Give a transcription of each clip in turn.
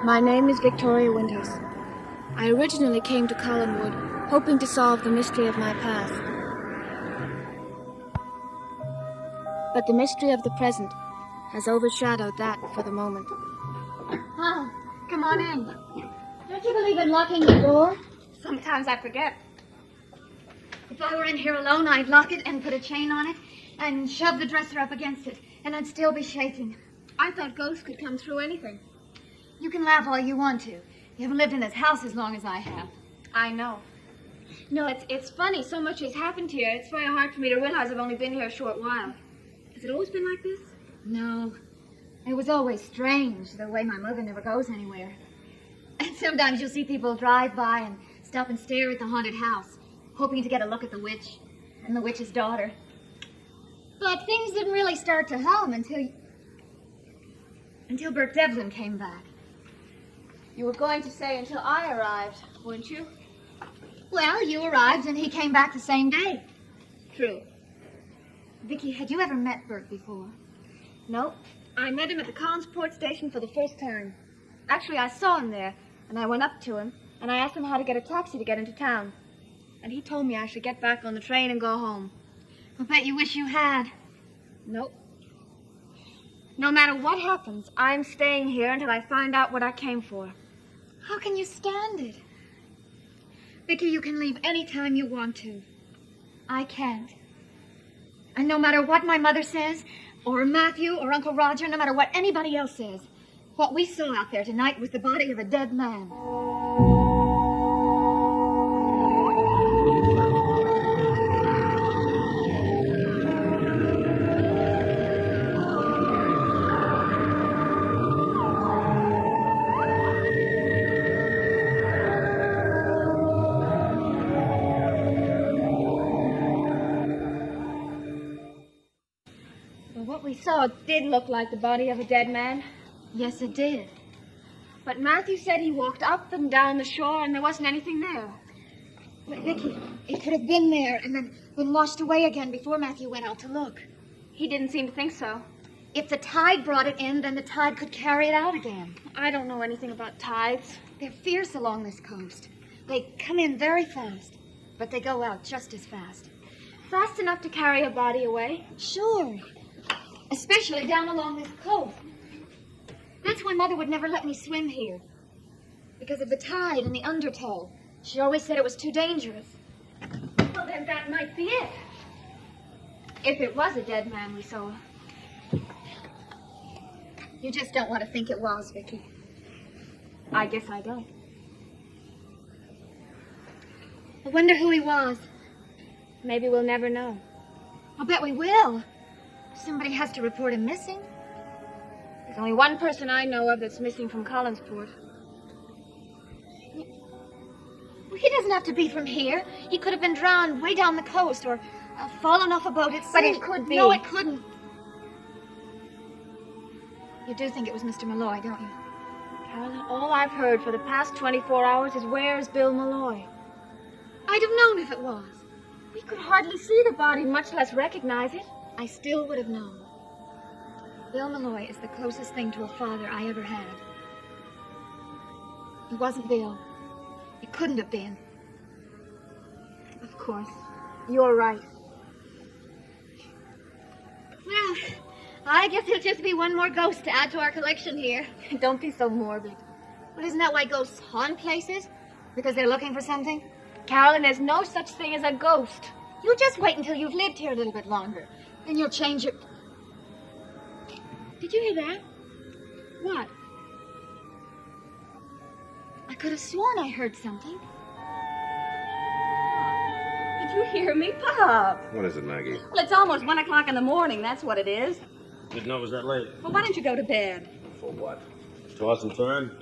My name is Victoria Winters. I originally came to Collinwood hoping to solve the mystery of my past. But the mystery of the present has overshadowed that for the moment. Oh, come on in. Don't you believe in locking the door? Sometimes I forget. If I were in here alone, I'd lock it and put a chain on it and shove the dresser up against it, and I'd still be shaking. I thought ghosts could come through anything. You can laugh all you want to. You haven't lived in this house as long as I have. I know. No, it's funny. So much has happened here. It's very hard for me to realize I've only been here a short while. Has it always been like this? No. It was always strange, the way my mother never goes anywhere. And sometimes you'll see people drive by and stop and stare at the haunted house, hoping to get a look at the witch and the witch's daughter. But things didn't really start to hum until Bert Devlin came back. You were going to say until I arrived, weren't you? Well, you arrived and he came back the same day. True. Vicky, had you ever met Bert before? No. I met him at the Collinsport station for the first time. Actually, I saw him there, and I went up to him, and I asked him how to get a taxi to get into town. And he told me I should get back on the train and go home. I bet you wish you had. Nope. No matter what happens, I'm staying here until I find out what I came for. How can you stand it? Vicky, you can leave any time you want to. I can't. And no matter what my mother says, or Matthew, or Uncle Roger, no matter what anybody else says, what we saw out there tonight was the body of a dead man. What we saw did look like the body of a dead man. Yes, it did. But Matthew said he walked up and down the shore and there wasn't anything there. But, Vicky, it could have been there and then been washed away again before Matthew went out to look. He didn't seem to think so. If the tide brought it in, then the tide could carry it out again. I don't know anything about tides. They're fierce along this coast. They come in very fast, but they go out just as fast. Fast enough to carry a body away? Sure. Especially down along this coast. That's why Mother would never let me swim here. Because of the tide and the undertow. She always said it was too dangerous. Well, then that might be it. If it was a dead man we saw. You just don't want to think it was, Vicky. I guess I don't. I wonder who he was. Maybe we'll never know. I'll bet we will. Somebody has to report him missing. There's only one person I know of that's missing from Collinsport. Well, he doesn't have to be from here. He could have been drowned way down the coast or fallen off a boat at sea. But it could be. No, it couldn't. You do think it was Mr. Malloy, don't you? Carolyn, all I've heard for the past 24 hours is where's Bill Malloy? I'd have known if it was. We could hardly see the body, much less recognize it. I still would have known. Bill Malloy is the closest thing to a father I ever had. It wasn't Bill. It couldn't have been. Of course. You're right. Well, I guess it'll just be one more ghost to add to our collection here. Don't be so morbid. Well, isn't that why ghosts haunt places? Because they're looking for something? Carolyn, there's no such thing as a ghost. You just wait until you've lived here a little bit longer. Then you'll change your... Did you hear that? What? I could have sworn I heard something. Did you hear me, Pop? What is it, Maggie? Well, it's almost 1 o'clock in the morning. That's what it is. Didn't know it was that late. Well, why don't you go to bed? For what? Toss and turn?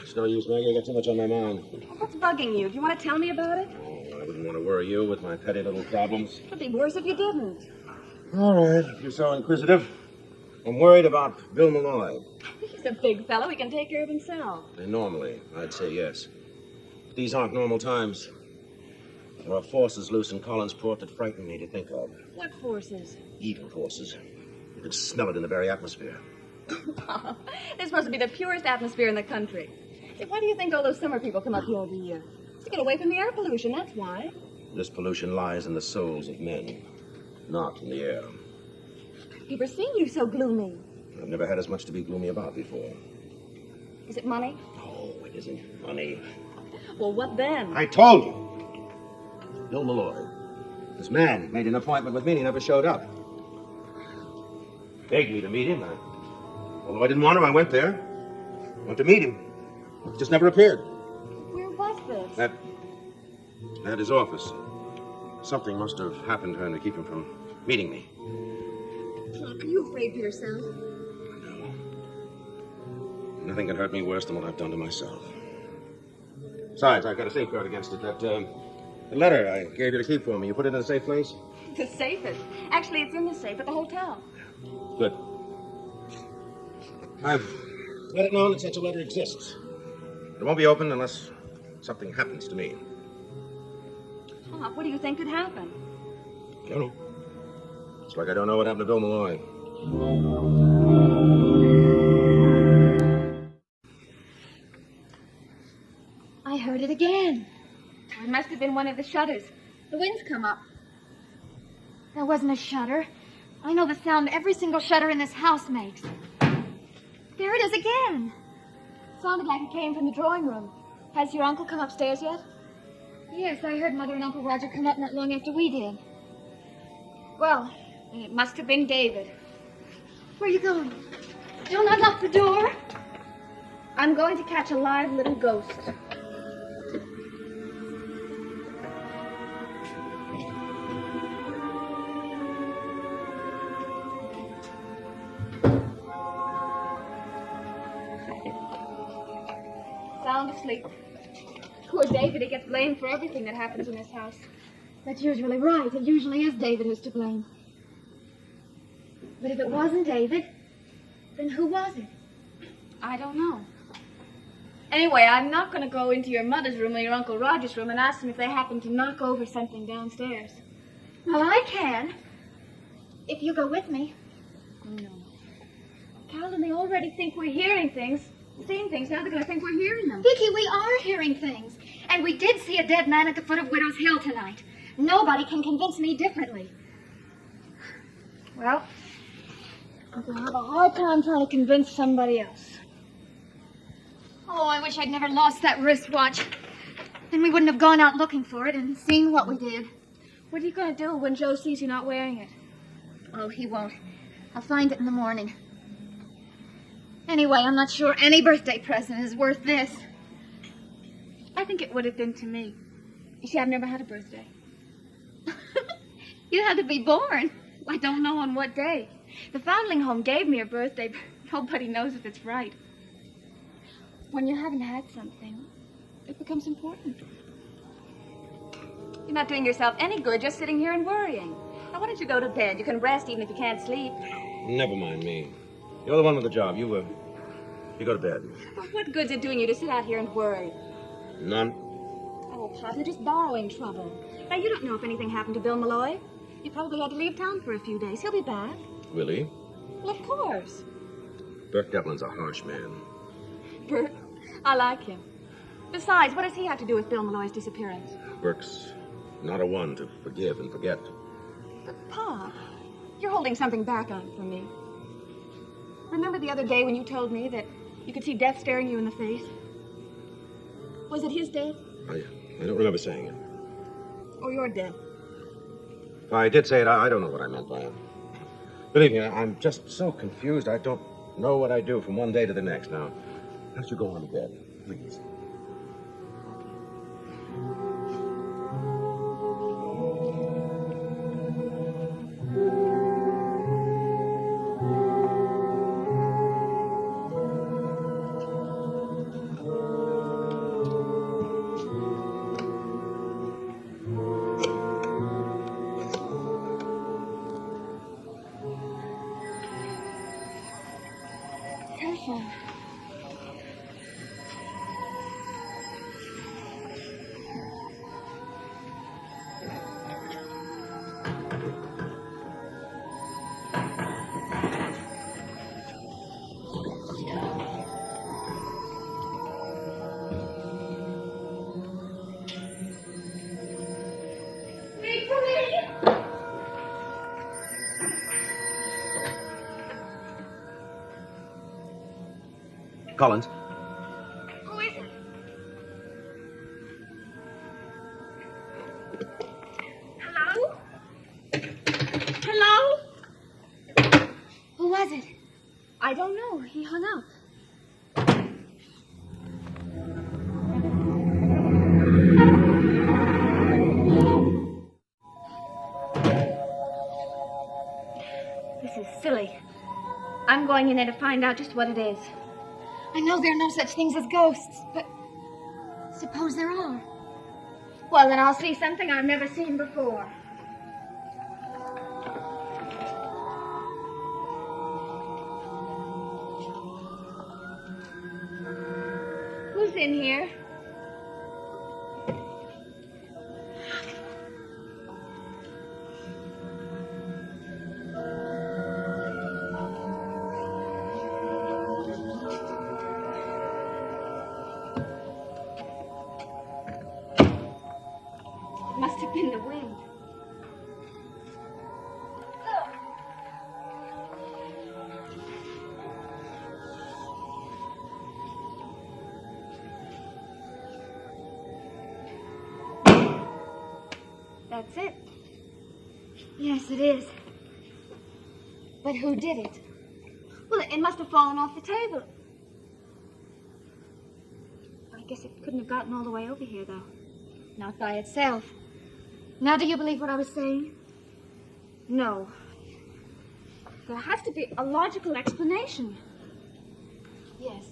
It's no use, Maggie. I got too much on my mind. Well, what's bugging you? Do you want to tell me about it? Oh, I wouldn't want to worry you with my petty little problems. It'd be worse if you didn't. All right, if you're so inquisitive. I'm worried about Bill Malloy. He's a big fellow. He can take care of himself. And normally, I'd say yes. But these aren't normal times. There are forces loose in Collinsport that frighten me to think of. What forces? Evil forces. You can smell it in the very atmosphere. This is supposed to be the purest atmosphere in the country. Say, why do you think all those summer people come up here every year? To get away from the air pollution, that's why. This pollution lies in the souls of men, not in the air. I've never seen you so gloomy. I've never had as much to be gloomy about before. Is it money? Oh, it isn't money. Well, what then? I told you. Bill Malloy. This man made an appointment with me and he never showed up. Begged me to meet him. Although I didn't want to, I went there. Went to meet him. He just never appeared. Where was this? At his office. Something must have happened to him to keep him from meeting me. Are you afraid for yourself? No. Nothing can hurt me worse than what I've done to myself. Besides, I've got a safeguard against it. The letter I gave you to keep for me, you put it in a safe place? The safest. Actually, it's in the safe at the hotel. Good. I've let it known that such a letter exists. It won't be opened unless something happens to me. Pop, what do you think could happen? I don't know. It's like I don't know what happened to Bill Malloy. I heard it again. It must have been one of the shutters. The wind's come up. There wasn't a shutter. I know the sound every single shutter in this house makes. There it is again. Sounded like it came from the drawing room. Has your uncle come upstairs yet? Yes, I heard Mother and Uncle Roger come up not long after we did. Well, then it must have been David. Where are you going? Don't unlock the door. I'm going to catch a live little ghost. Sound asleep. Poor David, he gets blamed for everything that happens in this house. That's usually right. It usually is David who's to blame. But if it wasn't David, then who was it? I don't know. Anyway, I'm not going to go into your mother's room or your Uncle Roger's room and ask them if they happen to knock over something downstairs. Well, I can. If you go with me. Oh, no. Carolyn, they already think we're hearing things, seeing things. Now they're going to think we're hearing them. Vicky, we are hearing things. And we did see a dead man at the foot of Widow's Hill tonight. Nobody can convince me differently. Well, I'm going to have a hard time trying to convince somebody else. Oh, I wish I'd never lost that wristwatch. Then we wouldn't have gone out looking for it and seen what we did. What are you going to do when Joe sees you not wearing it? Oh, he won't. I'll find it in the morning. Anyway, I'm not sure any birthday present is worth this. I think it would have been to me. You see, I've never had a birthday. You had to be born. I don't know on what day. The foundling home gave me a birthday, but nobody knows if it's right. When you haven't had something, it becomes important. You're not doing yourself any good just sitting here and worrying. Now, why don't you go to bed? You can rest even if you can't sleep. Never mind me. You're the one with the job. You go to bed. Well, what good's it doing you to sit out here and worry? None. Oh, Pop, you're just borrowing trouble. Now, you don't know if anything happened to Bill Malloy. He probably had to leave town for a few days. He'll be back. Will he? Well, of course. Bert Devlin's a harsh man. Bert, I like him. Besides, what does he have to do with Bill Malloy's disappearance? Burke's not a one to forgive and forget. But, Pop, you're holding something back on from me. Remember the other day when you told me that you could see death staring you in the face? Was it his death? I don't remember saying it. Or your death? If I did say it, I don't know what I meant by it. Believe me, I'm just so confused. I don't know what I do from one day to the next. Now, why don't you go on to bed, please? Telephone. Collins. Who is it? Hello? Hello? Who was it? I don't know. He hung up. This is silly. I'm going in there to find out just what it is. I know there are no such things as ghosts, but suppose there are. Well, then I'll see something I've never seen before. Who's in here? It must have been the wind. That's it. Yes, it is. But who did it? Well, it must have fallen off the table. I guess it couldn't have gotten all the way over here, though. Not by itself. Now do you believe what I was saying? No. There has to be a logical explanation. Yes.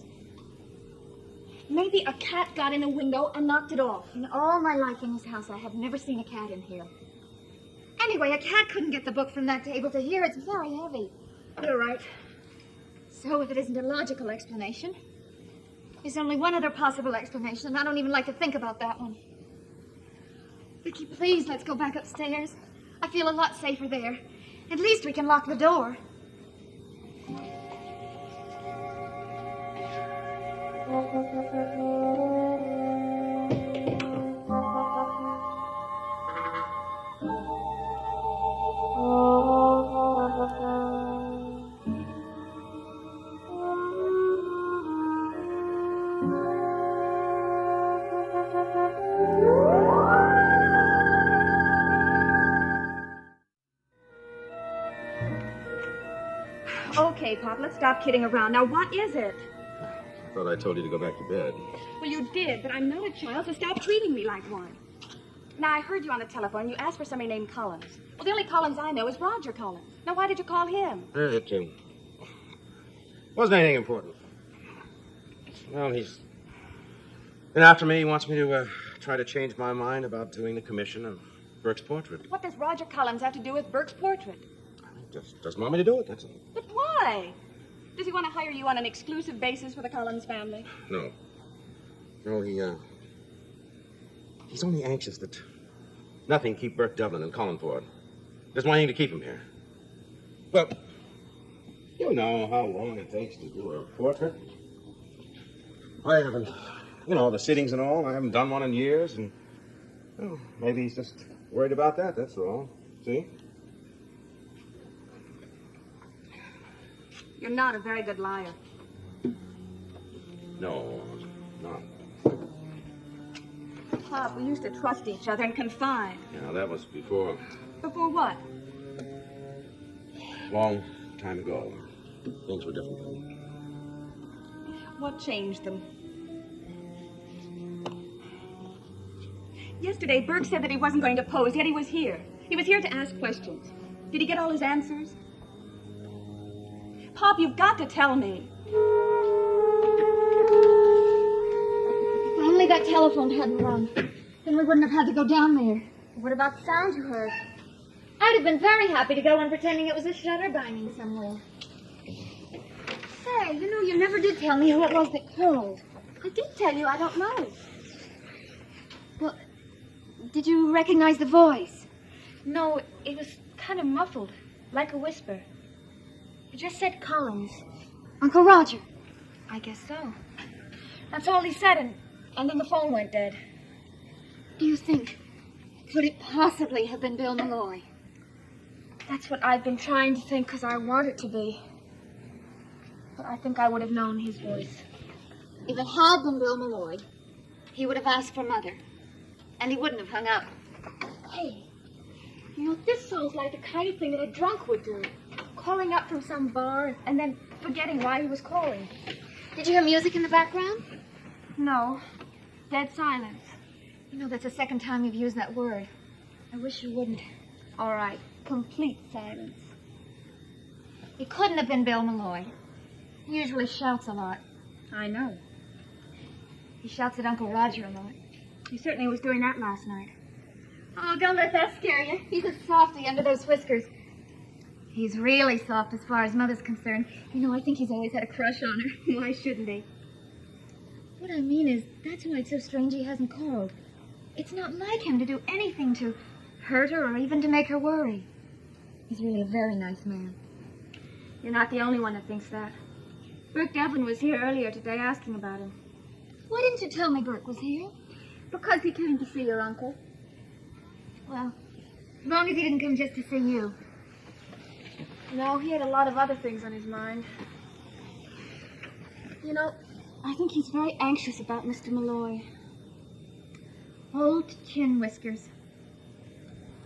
Maybe a cat got in a window and knocked it off. In all my life in this house, I have never seen a cat in here. Anyway, a cat couldn't get the book from that table to here. It's very heavy. You're right. So if it isn't a logical explanation, there's only one other possible explanation, and I don't even like to think about that one. Vicky, please, let's go back upstairs. I feel a lot safer there. At least we can lock the door. Okay, Pop, let's stop kidding around. Now, what is it? I thought I told you to go back to bed. Well, you did, but I'm not a child, so stop treating me like one. Now, I heard you on the telephone. You asked for somebody named Collins. Well, the only Collins I know is Roger Collins. Now, why did you call him? It wasn't anything important. Well, he's been after me. He wants me to try to change my mind about doing the commission of Burke's portrait. What does Roger Collins have to do with Burke's portrait? He just doesn't want me to do it, that's all. But why? Does he want to hire you on an exclusive basis for the Collins family? No. No, he's only anxious that nothing keep Burke Dublin and Collinford. There's one thing to keep him here. Well, you know how long it takes to do a portrait. I haven't, the sittings and all, I haven't done one in years, and well, maybe he's just worried about that, that's all. See? You're not a very good liar. No, not. Pop, we used to trust each other and confide. Yeah, that was before. Before what? Long time ago. Things were different then. What changed them? Yesterday, Burke said that he wasn't going to pose, yet he was here. He was here to ask questions. Did he get all his answers? Pop, you've got to tell me. If only that telephone hadn't rung, then we wouldn't have had to go down there. What about the sound you heard? I'd have been very happy to go on pretending it was a shutter banging somewhere. Say, you never did tell me who it was that called. I did tell you, I don't know. Well, did you recognize the voice? No, it was kind of muffled, like a whisper. It just said Collins. Uncle Roger. I guess so. That's all he said, and then the phone went dead. Do you think, could it possibly have been Bill Malloy? That's what I've been trying to think, because I want it to be. But I think I would have known his voice. If it had been Bill Malloy, he would have asked for Mother. And he wouldn't have hung up. Hey, you know, this sounds like the kind of thing that a drunk would do. Calling up from some bar and then forgetting why he was calling. Did you hear music in the background? No, dead silence. You know, that's the second time you've used that word. I wish you wouldn't. All right, complete silence. It couldn't have been Bill Malloy. He usually shouts a lot. I know. He shouts at Uncle Roger a lot. He certainly was doing that last night. Oh, don't let that scare you. He's a softy under those whiskers. He's really soft as far as Mother's concerned. You know, I think he's always had a crush on her. Why shouldn't he? What I mean is, that's why it's so strange he hasn't called. It's not like him to do anything to hurt her or even to make her worry. He's really a very nice man. You're not the only one that thinks that. Burke Devlin was here earlier today asking about him. Why didn't you tell me Burke was here? Because he came to see your uncle. Well, as long as he didn't come just to see you. No, he had a lot of other things on his mind. You know, I think he's very anxious about Mr. Malloy. Old chin whiskers.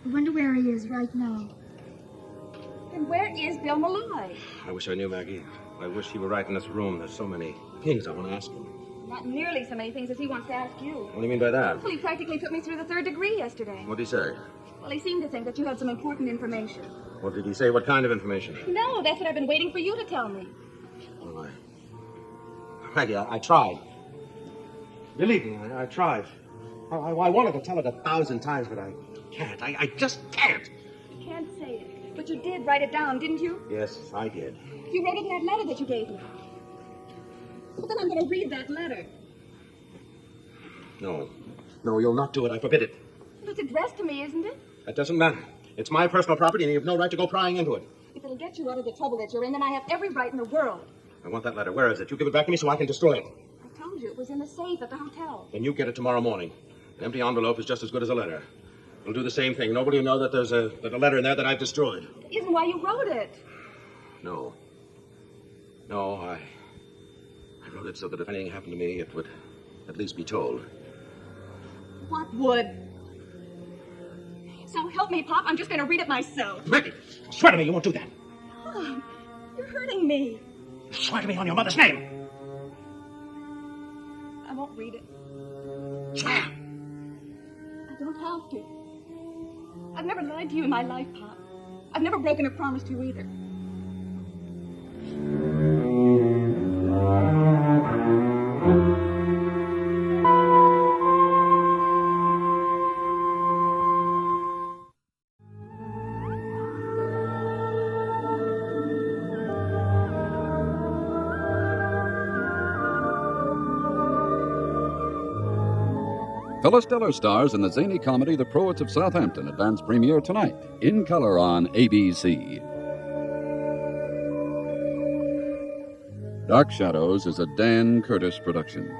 I wonder where he is right now. And where is Bill Malloy? I wish I knew, Maggie. I wish he were right in this room. There's so many things I want to ask him. Not nearly so many things as he wants to ask you. What do you mean by that? Well, he practically put me through the 3rd degree yesterday. What did he say? Well, he seemed to think that you had some important information. What did he say? What kind of information? No, that's what I've been waiting for you to tell me. Well, Maggie, I tried. Believe me, I tried. I wanted to tell it 1,000 times, but I can't. I just can't. You can't say it. But you did write it down, didn't you? Yes, I did. You wrote it in that letter that you gave me. Well, then I'm going to read that letter. No. No, you'll not do it. I forbid it. Well, it's addressed to me, isn't it? That doesn't matter. It's my personal property, and you have no right to go prying into it. If it'll get you out of the trouble that you're in, then I have every right in the world. I want that letter. Where is it? You give it back to me so I can destroy it. I told you it was in the safe at the hotel. Then you get it tomorrow morning. An empty envelope is just as good as a letter. It'll do the same thing. Nobody will know that there's a letter in there that I've destroyed. That isn't why you wrote it. No. No, I wrote it so that if anything happened to me, it would at least be told. What would? So help me, Pop. I'm just going to read it myself. Maggie, swear to me you won't do that. Oh, you're hurting me. Swear to me on your mother's name. I won't read it. Swear. I don't have to. I've never lied to you in my life, Pop. I've never broken a promise to you either. Phyllis Diller stars in the zany comedy The Poets of Southampton, advance premiere tonight, in color on ABC. Dark Shadows is a Dan Curtis production.